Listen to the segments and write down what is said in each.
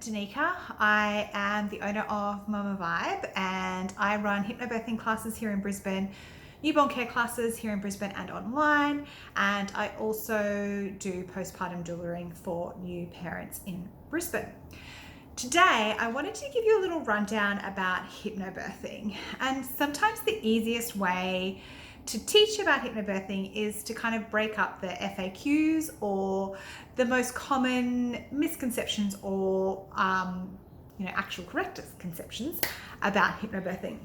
Danica. I am the owner of Mama Vibe, and I run hypnobirthing classes here in Brisbane, newborn care classes here in Brisbane and online, and I also do postpartum douulaing for new parents in Brisbane. Today, I wanted to give you a little rundown about hypnobirthing, and sometimes the easiest way to teach about hypnobirthing is to kind of break up the FAQs or the most common misconceptions or actual correct conceptions about hypnobirthing.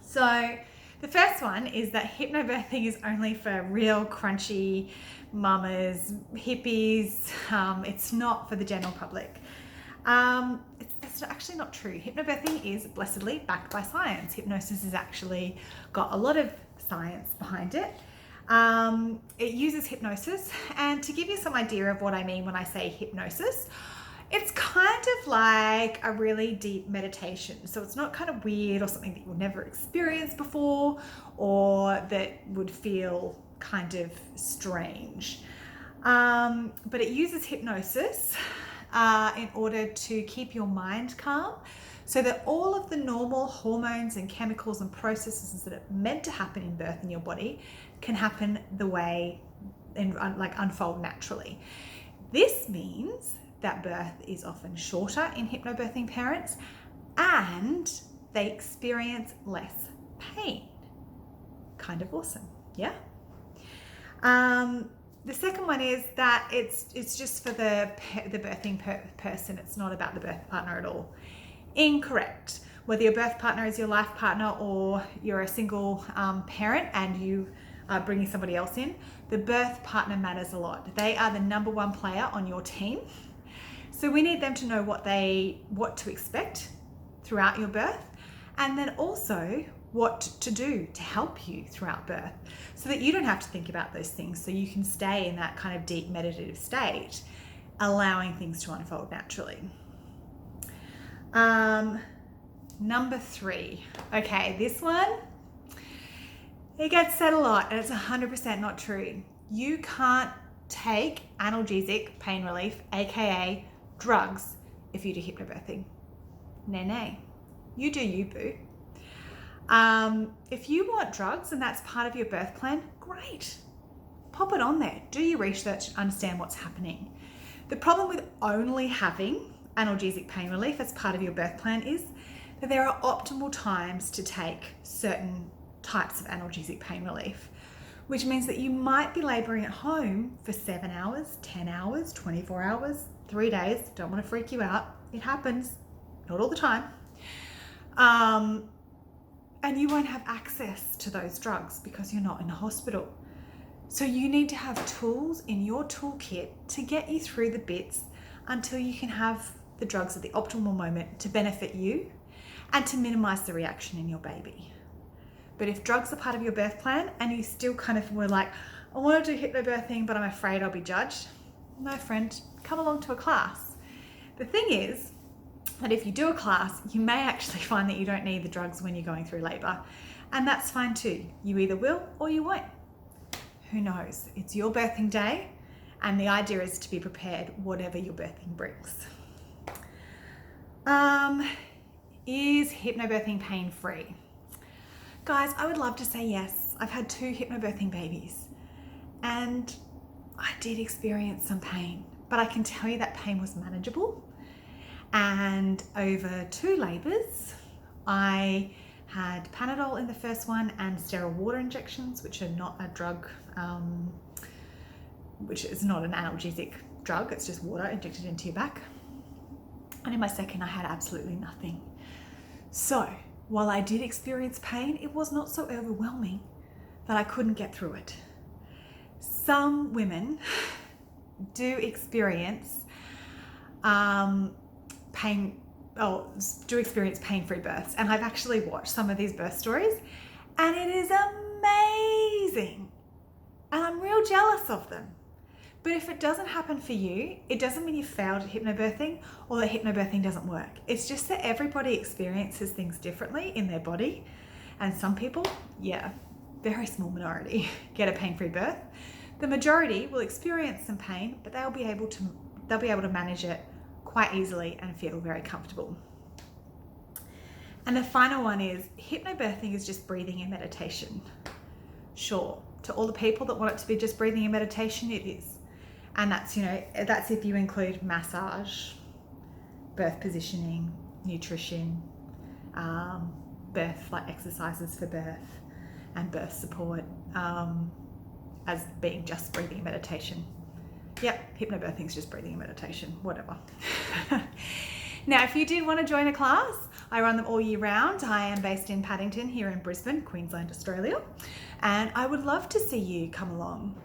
So the first one is that hypnobirthing is only for real crunchy mamas, hippies. It's not for the general public. That's actually not true. Hypnobirthing is blessedly backed by science. Hypnosis has actually got a lot of science behind it. It uses hypnosis, and to give you some idea of what I mean when I say hypnosis, it's kind of like a really deep meditation. So it's not kind of weird or something that you'll never experienced before or that would feel kind of strange. But it uses hypnosis in order to keep your mind calm, so that all of the normal hormones and chemicals and processes that are meant to happen in birth in your body can happen the way and unfold naturally. This means that birth is often shorter in hypnobirthing parents and they experience less pain. Kind of awesome, yeah? The second one is that it's just for the birthing person. It's not about the birth partner at all. Incorrect. Whether your birth partner is your life partner or you're a single parent and you are bringing somebody else in, the birth partner matters a lot. They are the number one player on your team. So we need them to know what to expect throughout your birth, and then also what to do to help you throughout birth, so that you don't have to think about those things, so you can stay in that kind of deep meditative state, allowing things to unfold naturally. Number 3. Okay, this one, it gets said a lot and it's 100% not true. You can't take analgesic pain relief, aka drugs, if you do hypnobirthing. Nay. You do you, boo. If you want drugs and that's part of your birth plan, great. Pop it on there. Do your research and understand what's happening. The problem with only having analgesic pain relief as part of your birth plan is that there are optimal times to take certain types of analgesic pain relief, which means that you might be laboring at home for 7 hours, 10 hours, 24 hours, 3 days. Don't want to freak you out. It happens, not all the time. And you won't have access to those drugs because you're not in a hospital. So you need to have tools in your toolkit to get you through the bits until you can have the drugs at the optimal moment to benefit you and to minimize the reaction in your baby. But if drugs are part of your birth plan and you still kind of were like, I want to do hypnobirthing, but I'm afraid I'll be judged. No, friend, come along to a class. The thing is that if you do a class, you may actually find that you don't need the drugs when you're going through labor. And that's fine too. You either will or you won't. Who knows? It's your birthing day, and the idea is to be prepared whatever your birthing brings. Is hypnobirthing pain-free? Guys, I would love to say yes. I've had 2 hypnobirthing babies and I did experience some pain, but I can tell you that pain was manageable. And over 2 labors, I had Panadol in the first one and sterile water injections, which are not a drug, which is not an analgesic drug. It's just water injected into your back. And in my second, I had absolutely nothing. So while I did experience pain, it was not so overwhelming that I couldn't get through it. Some women do experience pain-free births, and I've actually watched some of these birth stories and it is amazing, and I'm real jealous of them. But if it doesn't happen for you, it doesn't mean you failed at hypnobirthing or that hypnobirthing doesn't work. It's just that everybody experiences things differently in their body, and some people, very small minority, get a pain-free birth. The majority will experience some pain, but they'll be able to manage it quite easily and feel very comfortable. And the final one is hypnobirthing is just breathing and meditation. Sure, to all the people that want it to be just breathing and meditation, it is. And that's, that's if you include massage, birth positioning, nutrition, birth, like exercises for birth and birth support, as being just breathing and meditation. Yep, hypnobirthing is just breathing and meditation, whatever. Now, if you did want to join a class, I run them all year round. I am based in Paddington here in Brisbane, Queensland, Australia, and I would love to see you come along.